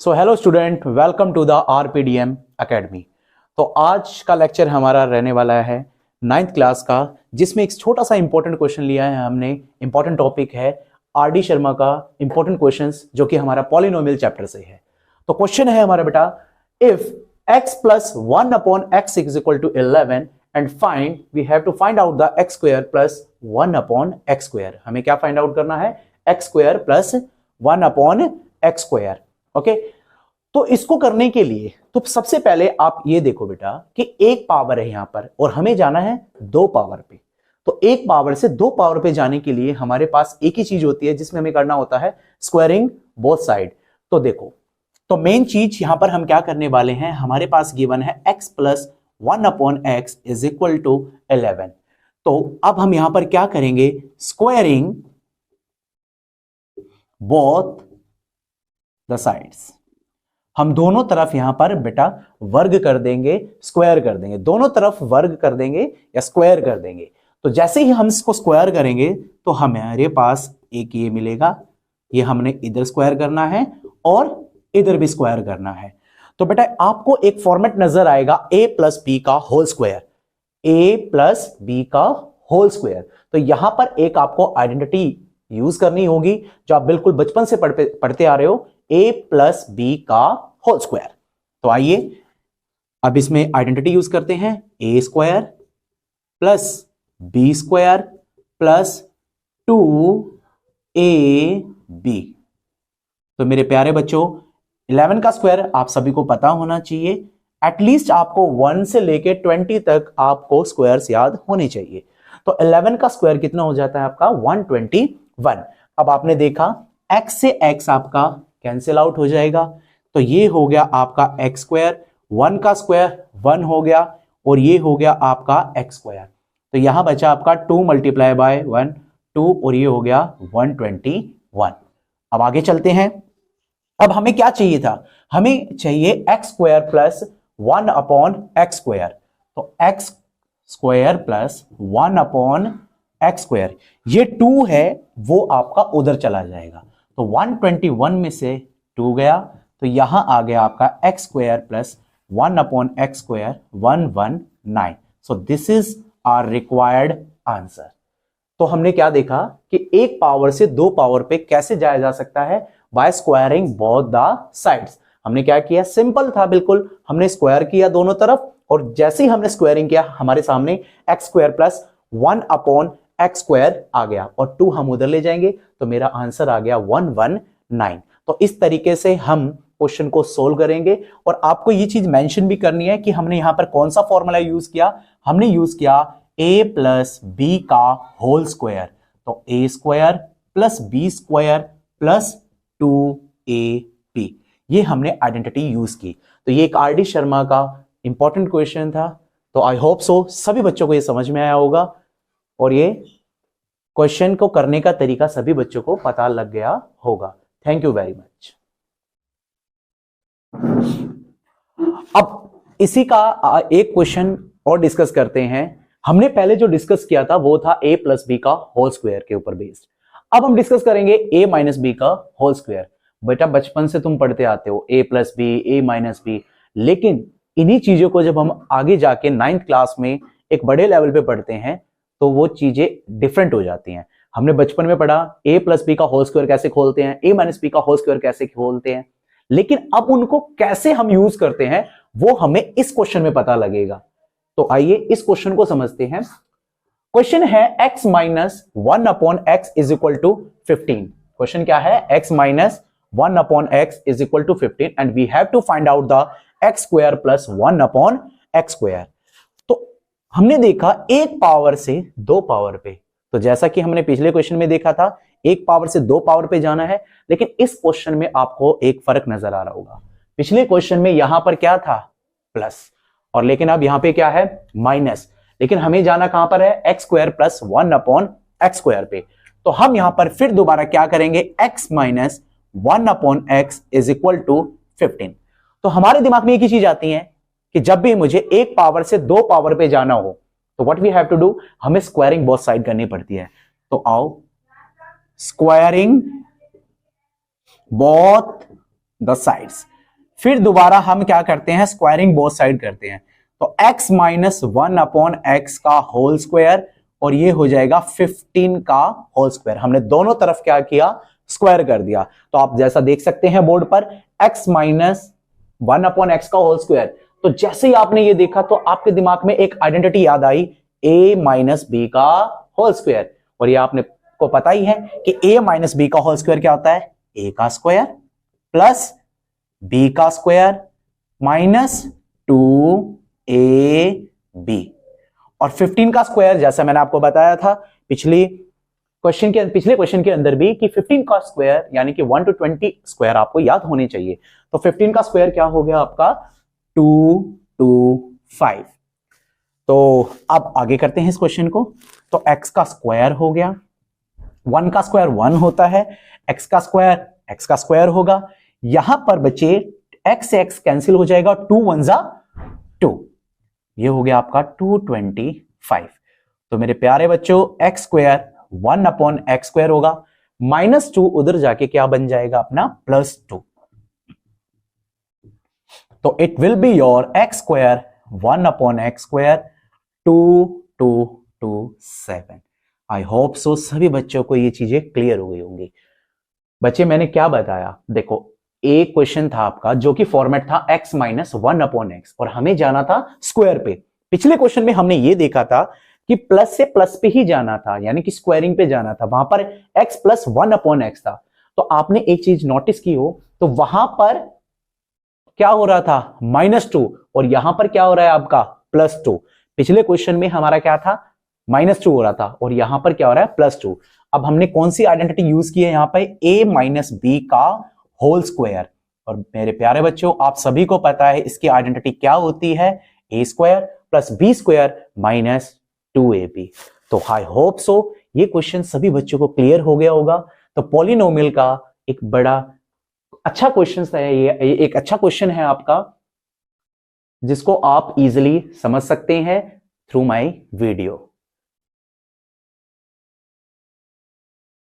So hello student, welcome to the RPDM academy. तो आज का लेक्चर हमारा रहने वाला है 9th क्लास का, जिसमें एक छोटा सा इंपॉर्टेंट क्वेश्चन लिया है हमने। इंपॉर्टेंट टॉपिक है आर डी शर्मा का इंपॉर्टेंट क्वेश्चंस, जो कि हमारा पॉलिनोमियल चैप्टर से है। तो क्वेश्चन है हमारा बेटा, if x plus 1 upon x is equal to 11 and find we have to find out the x square plus 1 upon x square. हमें क्या फाइंड आउट करना है? x square plus 1 upon x square. Okay, तो इसको करने के लिए तो सबसे पहले आप ये देखो बेटा कि एक पावर है यहां पर और हमें जाना है दो पावर पे। तो एक पावर से दो पावर पे जाने के लिए हमारे पास एक ही चीज होती है जिसमें हमें करना होता है स्क्वायरिंग बोथ साइड। तो देखो, तो मेन चीज यहां पर हम क्या करने वाले हैं, हमारे पास गिवन है x plus 1 upon x is equal to 11। तो अब हम यहां पर क्या करेंगे, स्क्वायरिंग बोथ द साइड्स। हम दोनों तरफ यहां पर बेटा वर्ग कर देंगे, स्क्वायर कर देंगे, दोनों तरफ वर्ग कर देंगे या स्क्वायर कर देंगे। तो जैसे ही हम इसको स्क्वायर करेंगे तो हमारे पास एक ये मिलेगा, ये हमने इधर स्क्वायर करना है और इधर भी स्क्वायर करना है। तो बेटा आपको एक फॉर्मेट नजर आएगा a प्लस बी का whole square, a plus b का होल स्क्वायर। तो यहां पर एक आपको आइडेंटिटी यूज करनी होगी जो आप बिल्कुल बचपन से पढ़ते आ रहे हो, a प्लस बी का होल स्क्वायर। तो आइए अब इसमें आइडेंटिटी यूज करते हैं, a square plus b square plus 2ab। तो मेरे प्यारे बच्चों, 11 का स्क्वायर आप सभी को पता होना चाहिए। एटलीस्ट आपको 1 से लेके 20 तक आपको स्क्वायर्स याद होने चाहिए। तो 11 का स्क्वायर कितना हो जाता है आपका? 121। अब आपने देखा x से x आपका कैंसिल आउट हो जाएगा, तो ये हो गया आपका x स्क्वायर, 1 का स्क्वायर 1 हो गया और ये हो गया आपका x स्क्वायर। तो यहां बचा आपका 2 मल्टीप्लाई बाय 1 2 और ये हो गया 121। अब आगे चलते हैं। अब हमें क्या चाहिए था? हमें चाहिए x square plus 1 upon x square. तो x square plus 1 upon x square, ये 2 है वो आपका उधर चला जाएगा। तो 121 में से 2 गया, तो यहां आ गया आपका x square plus 1 upon x square 119। So this is our required answer. तो हमने क्या देखा कि एक पावर से दो पावर पे कैसे जाया जा सकता है? By squaring both the sides. हमने क्या किया? सिंपल था बिल्कुल, हमने स्क्वायर किया दोनों तरफ और जैसे ही हमने स्क्वायरिंग किया हमारे सामने X square plus 1 upon x square आ गया और 2 हम उधर ले जाएंगे, तो मेरा आंसर आ गया 119। तो इस तरीके से हम क्वेश्चन को सोल्व करेंगे। और आपको ये चीज मेंशन भी करनी है कि हमने यहां पर कौन सा फॉर्मूला यूज किया। हमने यूज किया a प्लस बी का होल स्क्वायर। तो a square plus b square plus 2ab, ये हमने आइडेंटिटी यूज की। तो ये एक आर डी शर्मा का इंपॉर्टेंट क्वेश्चन था। तो आई होप सो सभी बच्चों को ये समझ में आया होगा और ये क्वेश्चन को करने का तरीका सभी बच्चों को पता लग गया होगा। Thank you very much. अब इसी का एक क्वेश्चन और डिस्कस करते हैं। हमने पहले जो डिस्कस किया था वो था a प्लस बी का होल स्क्वायर के ऊपर बेस्ड। अब हम डिस्कस करेंगे a माइनस बी का होल स्क्वायर। बेटा बचपन से तुम पढ़ते आते हो a plus b, a minus b, लेकिन इन्हीं चीजों को जब हम आगे जाके 9th क्लास में एक बड़े लेवल पे पढ़ते हैं तो वो चीजें डिफरेंट हो जाती हैं। हमने बचपन में पढ़ा a प्लस बी का होल स्क्वायर कैसे खोलते हैं, a माइनस बी का होल स्क्वायर कैसे खोलते हैं, लेकिन अब उनको कैसे हम यूज करते हैं वो हमें इस क्वेश्चन में पता लगेगा। तो आइए इस क्वेश्चन को समझते हैं। क्वेश्चन है x minus 1 upon x is equal to 15। Question क्या है? x minus 1 upon x is equal to 15 and we have to find out the x square plus 1 upon x square. तो हमने देखा एक पावर से दो पावर पे, तो जैसा कि हमने पिछले क्वेश्चन में देखा था एक पावर से दो पावर पे जाना है, लेकिन इस क्वेश्चन में आपको एक फर्क नजर आ रहा होगा। पिछले क्वेश्चन में यहां पर क्या था? प्लस, और लेकिन अब यहां पे क्या है? माइनस। लेकिन हमें जाना कहां पर है? X square plus 1 upon x square पे। तो हम यहां पर फिर दोबारा क्या करेंगे? X minus 1 upon x is equal to 15। तो हमारे दिमाग में एक ही चीज आती है कि जब भी मुझे एक पावर से दो पावर पे जाना हो तो what we have to do, हमें स्क्वायरिंग बोथ साइड करनी पड़ती है। तो आओ स्क्वायरिंग बोथ द साइड्स। फिर दोबारा हम क्या करते हैं, स्क्वायरिंग बोथ साइड करते हैं। तो x माइनस 1/x का होल स्क्वायर और ये हो जाएगा 15 का होल स्क्वायर। हमने दोनों तरफ क्या किया, स्क्वायर कर दिया। तो आप जैसा देख सकते हैं बोर्ड पर x माइनस 1/x का होल स्क्वायर। तो जैसे ही आपने ये देखा तो आपके दिमाग में एक आइडेंटिटी याद आई, a माइनस बी का होल स्क्वायर। और ये आपने को पता ही है कि a माइनस बी का होल स्क्वायर क्या होता है, a का स्क्वायर प्लस b का स्क्वायर माइनस 2ab। और 15 का स्क्वायर जैसा मैंने आपको बताया था पिछले क्वेश्चन के अंदर भी कि 15 का स्क्वायर यानी कि 1 to 20 स्क्वायर आपको याद होने चाहिए। तो 15 का स्क्वायर क्या हो गया आपका, 225। तो अब आगे करते हैं इस क्वेश्चन को। तो x का स्क्वायर हो गया, 1 का स्क्वायर 1 होता है, x का स्क्वायर होगा। यहां पर बच्चे x से x कैंसिल हो जाएगा, 2 1 जा 2, ये हो गया आपका 225। तो मेरे प्यारे बच्चों x स्क्वायर 1/x स्क्वायर होगा, -2 उधर जाके क्या बन जाएगा अपना +2। तो it will be your x square 1/x square 2227। I hope so सभी बच्चों को ये चीजें क्लियर हो गई होंगी। बच्चे मैंने क्या बताया, देखो एक क्वेश्चन था आपका जो कि फॉर्मेट था x माइनस 1/x और हमें जाना था स्क्वायर पे। पिछले क्वेश्चन में हमने ये देखा था कि प्लस से प्लस पे ही जाना था, यानी कि स्क्वायरिंग पे जाना था, वहां पर x प्लस 1/x था। तो आपने एक चीज नोटिस की हो, तो वहां पर क्या हो रहा था, -2 और यहां पर क्या हो रहा है आपका +2। पिछले क्वेश्चन में हमारा क्या था, -2 हो रहा था और यहां पर क्या हो रहा है +2। अब हमने कौन सी आइडेंटिटी यूज की है यहाँ पे, a माइनस बी का होल स्क्वायर। और मेरे प्यारे बच्चों आप सभी को पता है इसकी आइडेंटिटी क्या होती है, a square plus b square minus 2ab। तो आई होप सो ये क्वेश्चन सभी बच्चों को क्लियर हो गया होगा। तो पॉलिनोमियल का एक बड़ा अच्छा क्वेश्चन है, ये एक अच्छा क्वेश्चन है आपका जिसको आप इजीली समझ सकते हैं थ्रू माय वीडियो।